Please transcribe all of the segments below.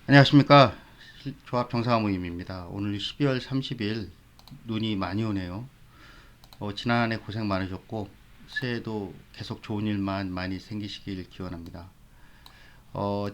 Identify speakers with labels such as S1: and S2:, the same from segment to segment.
S1: 안녕하십니까. 조합 정상화 모임입니다. 오늘 12월 30일 눈이 많이 오네요. 지난해 고생 많으셨고 새해도 계속 좋은 일만 많이 생기시길 기원합니다.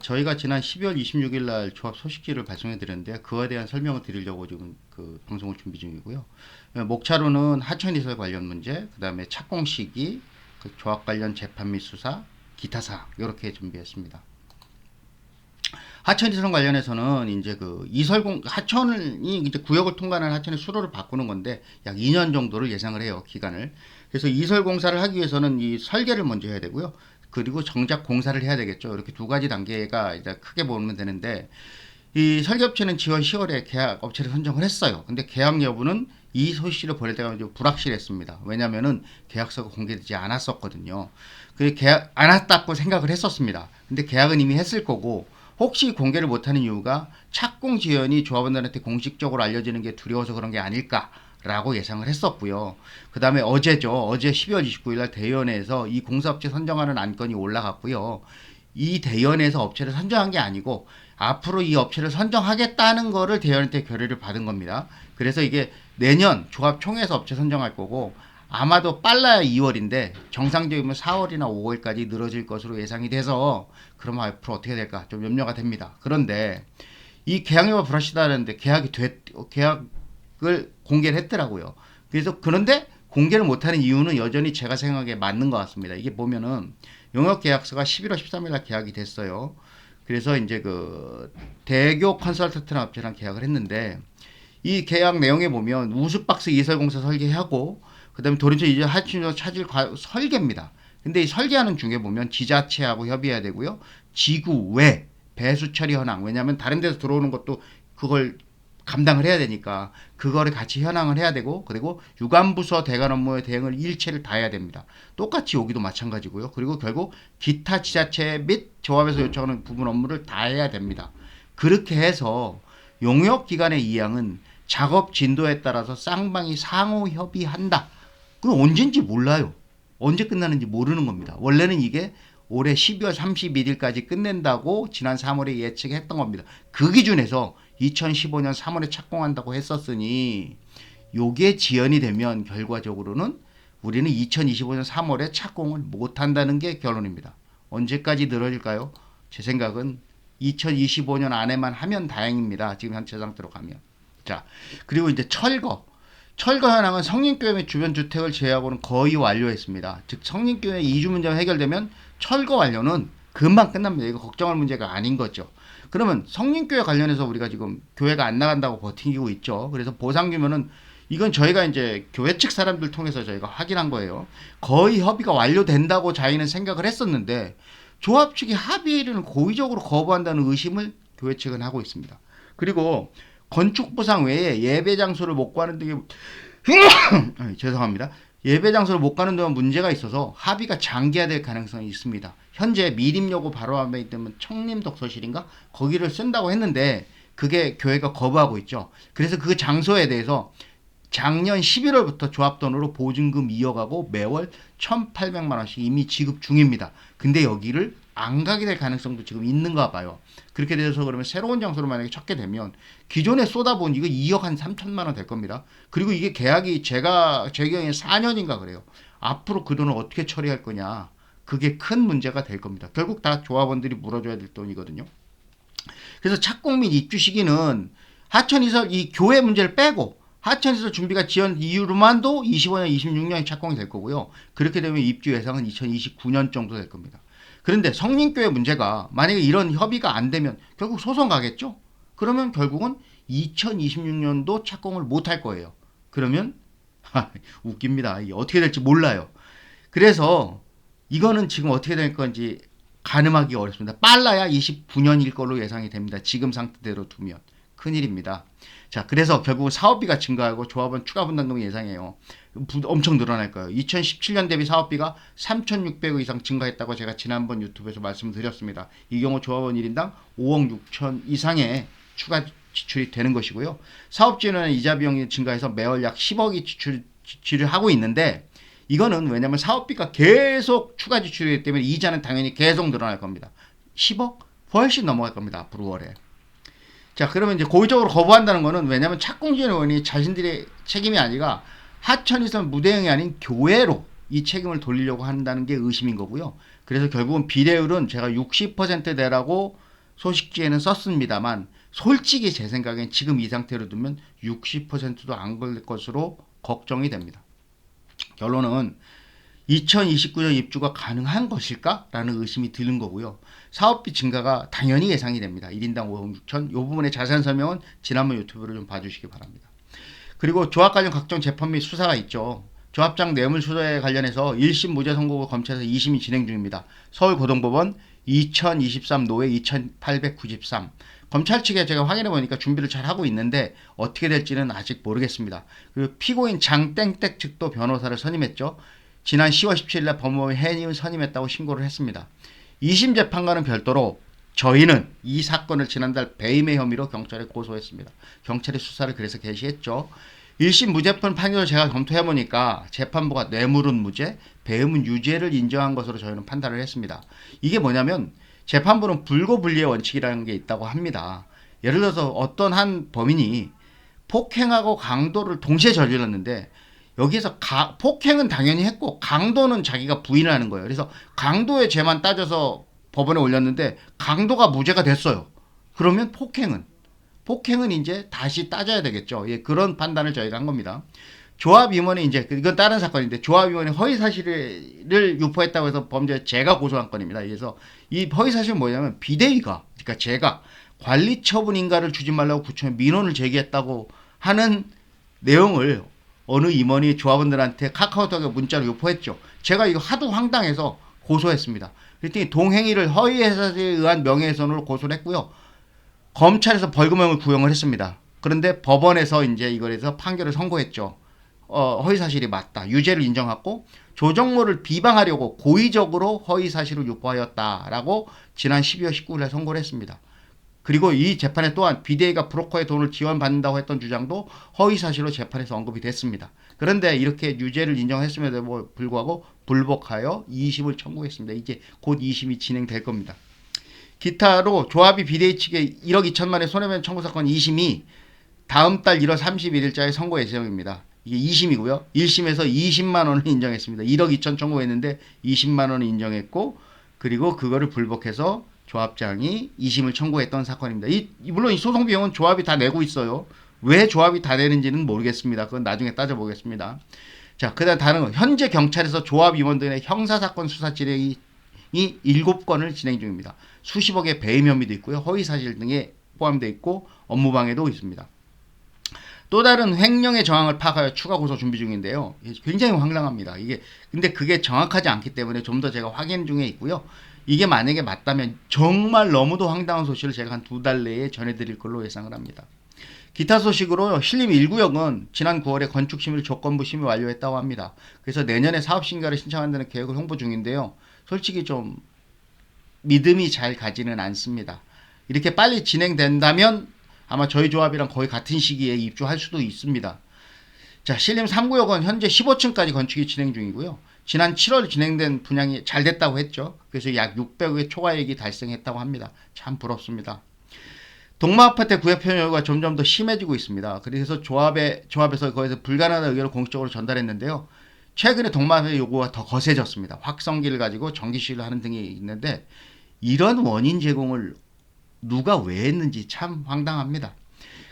S1: 저희가 지난 12월 26일 날 조합 소식지를 발송해 드렸는데 그거에 대한 설명을 드리려고 지금 그 방송을 준비 중이고요. 목차로는 하천이설 관련 문제, 그 다음에 착공 시기, 그 조합 관련 재판 및 수사, 기타 사항 이렇게 준비했습니다. 하천이설 관련해서는 이제 그 이설공 하천이 이제 구역을 통과하는 하천의 수로를 바꾸는 건데 약 2년 정도를 예상을 해요, 기간을. 그래서 이설 공사를 하기 위해서는 이 설계를 먼저 해야 되고요. 그리고 정작 공사를 해야 되겠죠. 이렇게 두 가지 단계가 이제 크게 보면 되는데 이 설계업체는 지원 10월에 계약 업체를 선정을 했어요. 근데 계약 여부는 이 소식을 보낼 때가 좀 불확실했습니다. 왜냐면은 계약서가 공개되지 않았었거든요. 그 계약 안 했다고 생각을 했었습니다. 근데 계약은 이미 했을 거고 혹시 공개를 못하는 이유가 착공 지연이 조합원들한테 공식적으로 알려지는 게 두려워서 그런 게 아닐까라고 예상을 했었고요. 그 다음에 어제죠. 어제 12월 29일 날 대의원에서 이 공사업체 선정하는 안건이 올라갔고요. 이 대의원에서 업체를 선정한 게 아니고 앞으로 이 업체를 선정하겠다는 거를 대의원한테 결의를 받은 겁니다. 그래서 이게 내년 조합총회에서 업체 선정할 거고 아마도 빨라야 2월인데 정상적이면 4월이나 5월까지 늘어질 것으로 예상이 돼서 그럼 앞으로 어떻게 될까 좀 염려가 됩니다. 그런데 이 계약 여부가 불확실하다는데 계약을 공개를 했더라고요. 그래서 그런데 공개를 못하는 이유는 여전히 제가 생각에 맞는 것 같습니다. 이게 보면은 용역 계약서가 11월 13일 날 계약이 됐어요. 그래서 이제 그 대교 컨설턴트랑 업체랑 계약을 했는데 이 계약 내용에 보면 우수박스 이설공사 설계하고 그다음에 도린처 이제 하천에서 차질 설계입니다. 근데 이 설계하는 중에 보면 지자체하고 협의해야 되고요. 지구 외 배수 처리 현황 왜냐하면 다른 데서 들어오는 것도 그걸 감당을 해야 되니까 그거를 같이 현황을 해야 되고 그리고 유관부서 대관 업무의 대응을 일체를 다 해야 됩니다. 똑같이 여기도 마찬가지고요. 그리고 결국 기타 지자체 및 조합에서 요청하는 부분 업무를 다 해야 됩니다. 그렇게 해서 용역기관의 이양은 작업 진도에 따라서 쌍방이 상호 협의한다. 그 언제인지 몰라요. 언제 끝나는지 모르는 겁니다. 원래는 이게 올해 12월 31일까지 끝낸다고 지난 3월에 예측했던 겁니다. 그 기준에서 2015년 3월에 착공한다고 했었으니 요게 지연이 되면 결과적으로는 우리는 2025년 3월에 착공을 못한다는 게 결론입니다. 언제까지 늘어질까요? 제 생각은 2025년 안에만 하면 다행입니다. 지금 현재 상태로 가면. 자, 그리고 이제 철거 현황은 성린교회 및 주변 주택을 제외하고는 거의 완료했습니다. 즉 성린교회 이주 문제가 해결되면 철거 완료는 금방 끝납니다. 이거 걱정할 문제가 아닌 거죠. 그러면 성린교회 관련해서 우리가 지금 교회가 안 나간다고 버티고 있죠. 그래서 보상 규모는 이건 저희가 이제 교회 측 사람들 통해서 저희가 확인한 거예요. 거의 협의가 완료된다고 자기는 생각을 했었는데 조합 측이 합의를 고의적으로 거부한다는 의심을 교회 측은 하고 있습니다. 그리고 건축 보상 외에 예배 장소를 못 가는 등의 죄송합니다. 예배 장소를 못 가는 동안 문제가 있어서 합의가 장기화될 가능성이 있습니다. 현재 미림여고 바로 앞에 있는 청림독서실인가 거기를 쓴다고 했는데 그게 교회가 거부하고 있죠. 그래서 그 장소에 대해서 작년 11월부터 조합 돈으로 보증금 이어가고 매월 1,800만 원씩 이미 지급 중입니다. 근데 여기를 안 가게 될 가능성도 지금 있는가 봐요. 그렇게 돼서 그러면 새로운 장소를 만약에 찾게 되면 기존에 쏟아본 이거 2억 한 3천만 원 될 겁니다. 그리고 이게 계약이 제 경우에 4년인가 그래요. 앞으로 그 돈을 어떻게 처리할 거냐. 그게 큰 문제가 될 겁니다. 결국 다 조합원들이 물어줘야 될 돈이거든요. 그래서 착공 및 입주 시기는 하천이설 이 교회 문제를 빼고 하천시설 준비가 지연 이후로만도 25년, 26년에 착공이 될 거고요. 그렇게 되면 입주 예상은 2029년 정도 될 겁니다. 그런데 성린교회 문제가 만약에 이런 협의가 안 되면 결국 소송 가겠죠? 그러면 결국은 2026년도 착공을 못 할 거예요. 그러면 웃깁니다. 어떻게 될지 몰라요. 그래서 이거는 지금 어떻게 될 건지 가늠하기 어렵습니다. 빨라야 29년일 걸로 예상이 됩니다. 지금 상태대로 두면. 큰일입니다. 자, 그래서 결국 사업비가 증가하고 조합원 추가 분담금 예상해요. 엄청 늘어날 거예요. 2017년 대비 사업비가 3,600억 이상 증가했다고 제가 지난번 유튜브에서 말씀드렸습니다. 이 경우 조합원 1인당 5억 6천 이상의 추가 지출이 되는 것이고요. 사업지원은 이자 비용이 증가해서 매월 약 10억이 지출을 하고 있는데 이거는 왜냐하면 사업비가 계속 추가 지출이기 때문에 이자는 당연히 계속 늘어날 겁니다. 10억 훨씬 넘어갈 겁니다. 앞으로 월에. 자, 그러면 이제 고의적으로 거부한다는 거는 왜냐하면 착공진 의원이 자신들의 책임이 아니라 하천이선 무대응이 아닌 교회로 이 책임을 돌리려고 한다는 게 의심인 거고요. 그래서 결국은 비례율은 제가 60%대라고 소식지에는 썼습니다만 솔직히 제 생각엔 지금 이 상태로 두면 60%도 안 걸릴 것으로 걱정이 됩니다. 결론은 2029년 입주가 가능한 것일까? 라는 의심이 드는 거고요. 사업비 증가가 당연히 예상이 됩니다. 1인당 5억 6천. 이 부분의 자세한 설명은 지난번 유튜브를 좀 봐주시기 바랍니다. 그리고 조합 관련 각종 재판 및 수사가 있죠. 조합장 뇌물수수에 관련해서 1심 무죄 선고가 검찰에서 2심이 진행 중입니다. 서울고등법원 2023 노회 2893. 검찰 측에 제가 확인해 보니까 준비를 잘 하고 있는데 어떻게 될지는 아직 모르겠습니다. 그리고 피고인 장땡땡 측도 변호사를 선임했죠. 지난 10월 17일 법무부에 해임을 선임했다고 신고를 했습니다. 2심 재판과는 별도로 저희는 이 사건을 지난달 배임의 혐의로 경찰에 고소했습니다. 경찰이 수사를 그래서 개시했죠. 1심 무죄판 판결을 제가 검토해보니까 재판부가 뇌물은 무죄, 배임은 유죄를 인정한 것으로 저희는 판단을 했습니다. 이게 뭐냐면 재판부는 불고불리의 원칙이라는 게 있다고 합니다. 예를 들어서 어떤 한 범인이 폭행하고 강도를 동시에 저질렀는데 여기에서 폭행은 당연히 했고 강도는 자기가 부인을 하는 거예요. 그래서 강도의 죄만 따져서 법원에 올렸는데 강도가 무죄가 됐어요. 그러면 폭행은 이제 다시 따져야 되겠죠. 예, 그런 판단을 저희가 한 겁니다. 조합임원이 이제 이건 다른 사건인데 조합임원이 허위 사실을 유포했다고 해서 범죄 제가 고소한 건입니다. 그래서 이 허위 사실은 뭐냐면 비대위가 그러니까 제가 관리처분 인가를 주지 말라고 구청에 민원을 제기했다고 하는 내용을 어느 임원이 조합원들한테 카카오톡에 문자로 유포했죠. 제가 이거 하도 황당해서 고소했습니다. 그랬더니 동행위를 허위 사실에 의한 명예훼손으로 고소를 했고요. 검찰에서 벌금형을 구형을 했습니다. 그런데 법원에서 이제 이거에서 판결을 선고했죠. 허위 사실이 맞다. 유죄를 인정하고 조정모를 비방하려고 고의적으로 허위 사실을 유포하였다라고 지난 12월 19일에 선고를 했습니다. 그리고 이 재판에 또한 비대위가 브로커의 돈을 지원받는다고 했던 주장도 허위 사실로 재판에서 언급이 됐습니다. 그런데 이렇게 유죄를 인정했음에도 불구하고 불복하여 2심을 청구했습니다. 이제 곧 2심이 진행될 겁니다. 기타로 조합이 비대위 측에 1억 2천만의 손해배상 청구 사건 2심이 다음 달 1월 31일자에 선고 예정입니다. 이게 2심이고요. 1심에서 20만 원을 인정했습니다. 1억 2천 청구했는데 20만 원을 인정했고 그리고 그거를 불복해서 조합장이 2심을 청구했던 사건입니다. 물론 이 소송 비용은 조합이 다 내고 있어요. 왜 조합이 다 내는지는 모르겠습니다. 그건 나중에 따져보겠습니다. 자, 그 다음 다른 거. 현재 경찰에서 조합 임원들의 형사사건 수사 진행이 7건을 진행 중입니다. 수십억의 배임 혐의도 있고요. 허위사실 등에 포함되어 있고 업무방해도 있습니다. 또 다른 횡령의 정황을 파악하여 추가 고소 준비 중인데요. 굉장히 황당합니다. 근데 그게 정확하지 않기 때문에 좀 더 제가 확인 중에 있고요. 이게 만약에 맞다면 정말 너무도 황당한 소식을 제가 한 2달 내에 전해드릴 걸로 예상을 합니다. 기타 소식으로 신림 1구역은 지난 9월에 건축심의 조건부 심의 완료했다고 합니다. 그래서 내년에 사업신가를 신청한다는 계획을 홍보 중인데요. 솔직히 좀 믿음이 잘 가지는 않습니다. 이렇게 빨리 진행된다면 아마 저희 조합이랑 거의 같은 시기에 입주할 수도 있습니다. 자, 신림 3구역은 현재 15층까지 건축이 진행 중이고요. 지난 7월 진행된 분양이 잘 됐다고 했죠. 그래서 약 600억의 초과이익이 달성했다고 합니다. 참 부럽습니다. 동마아파트 구역 편의 요구가 점점 더 심해지고 있습니다. 그래서 조합에서 거기서 불가능한 의견을 공식적으로 전달했는데요. 최근에 동마아파트 요구가 더 거세졌습니다. 확성기를 가지고 전기시를 하는 등이 있는데 이런 원인 제공을 누가 왜 했는지 참 황당합니다.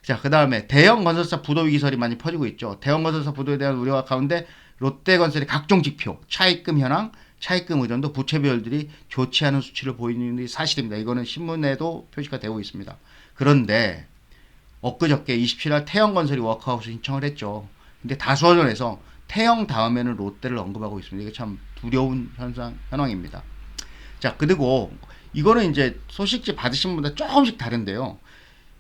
S1: 자, 그 다음에 대형 건설사 부도 위기설이 많이 퍼지고 있죠. 대형 건설사 부도에 대한 우려가 가운데 롯데건설의 각종 지표, 차입금 현황, 차입금 의존도 부채 비율들이 좋지 않은 수치를 보이는 게 사실입니다. 이거는 신문에도 표시가 되고 있습니다. 그런데 엊그저께 27일 태영건설이 워크아웃을 신청을 했죠. 근데 다수언론에서 태영 다음에는 롯데를 언급하고 있습니다. 이게 참 두려운 현황입니다. 자, 그리고 이거는 이제 소식지 받으신 분보다 조금씩 다른데요.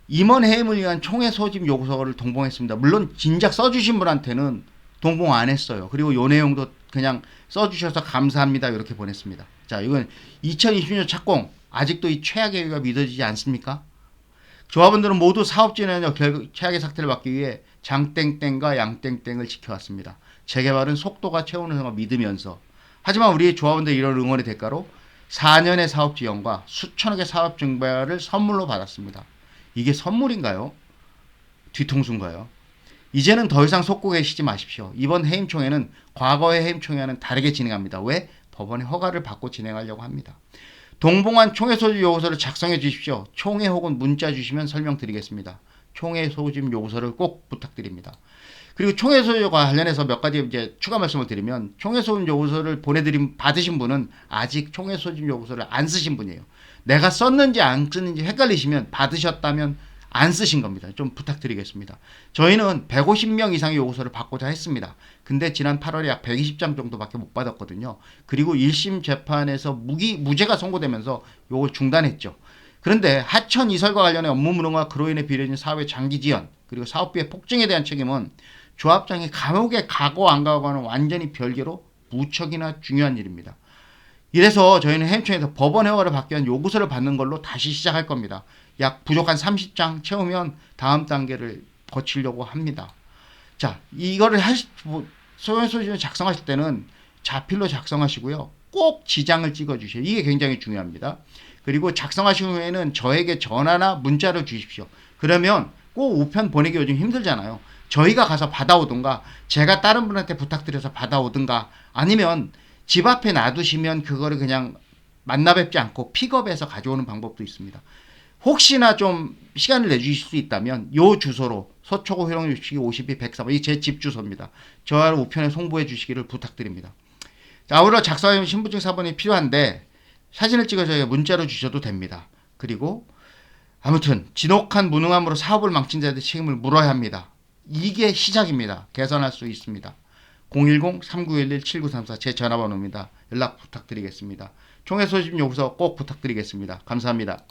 S1: 임원 해임을 위한 총회 소집 요구서를 동봉했습니다. 물론 진작 써주신 분한테는 동봉 안 했어요. 그리고 요 내용도 그냥 써주셔서 감사합니다 이렇게 보냈습니다. 자, 이건 2020년 착공 아직도 이 최악의 위기가 믿어지지 않습니까? 조합원들은 모두 사업진행력 최악의 사태를 막기 위해 장땡땡과 양땡땡을 지켜왔습니다. 재개발은 속도가 최우선인 걸 믿으면서 하지만 우리 조합원들 이런 응원의 대가로 4년의 사업 지원과 수천억의 사업 증발을 선물로 받았습니다. 이게 선물인가요? 뒤통수인가요? 이제는 더 이상 속고 계시지 마십시오. 이번 해임총회는 과거의 해임총회와는 다르게 진행합니다. 왜? 법원의 허가를 받고 진행하려고 합니다. 동봉한 총회 소집 요구서를 작성해 주십시오. 총회 혹은 문자 주시면 설명드리겠습니다. 총회 소집 요구서를 꼭 부탁드립니다. 그리고 총회 소집과 관련해서 몇 가지 이제 추가 말씀을 드리면, 총회 소집 요구서를 받으신 분은 아직 총회 소집 요구서를 안 쓰신 분이에요. 내가 썼는지 안 썼는지 헷갈리시면 받으셨다면 안 쓰신 겁니다. 좀 부탁드리겠습니다. 저희는 150명 이상의 요구서를 받고자 했습니다. 근데 지난 8월에 약 120장 정도밖에 못 받았거든요. 그리고 1심 재판에서 무죄가 선고되면서 요걸 중단했죠. 그런데 하천 이설과 관련해 업무 무능과 그로 인해 비례진 사업의 장기 지연, 그리고 사업비의 폭증에 대한 책임은 조합장이 감옥에 가고 안 가고는 완전히 별개로 무척이나 중요한 일입니다. 이래서 저희는 해임총회에서 법원 허가를 받기 위한 요구서를 받는 걸로 다시 시작할 겁니다. 약 부족한 30장 채우면 다음 단계를 거치려고 합니다. 자, 이거를 소연소집을 작성하실 때는 자필로 작성하시고요. 꼭 지장을 찍어주세요. 이게 굉장히 중요합니다. 그리고 작성하신 후에는 저에게 전화나 문자를 주십시오. 그러면 꼭 우편 보내기 요즘 힘들잖아요. 저희가 가서 받아오든가, 제가 다른 분한테 부탁드려서 받아오든가, 아니면 집 앞에 놔두시면 그거를 그냥 만나 뵙지 않고 픽업해서 가져오는 방법도 있습니다. 혹시나 좀 시간을 내주실 수 있다면 요 주소로 서초구 회long 52 104번, 이 제 집 주소입니다. 저와 우편에 송부해 주시기를 부탁드립니다. 자, 아울러 작성하신 신분증 사본이 필요한데 사진을 찍어 저희가 문자로 주셔도 됩니다. 그리고 아무튼 지독한 무능함으로 사업을 망친 자들의 책임을 물어야 합니다. 이게 시작입니다. 개선할 수 있습니다. 010-3911-7934 제 전화번호입니다. 연락 부탁드리겠습니다. 총회 소집 요구서 꼭 부탁드리겠습니다. 감사합니다.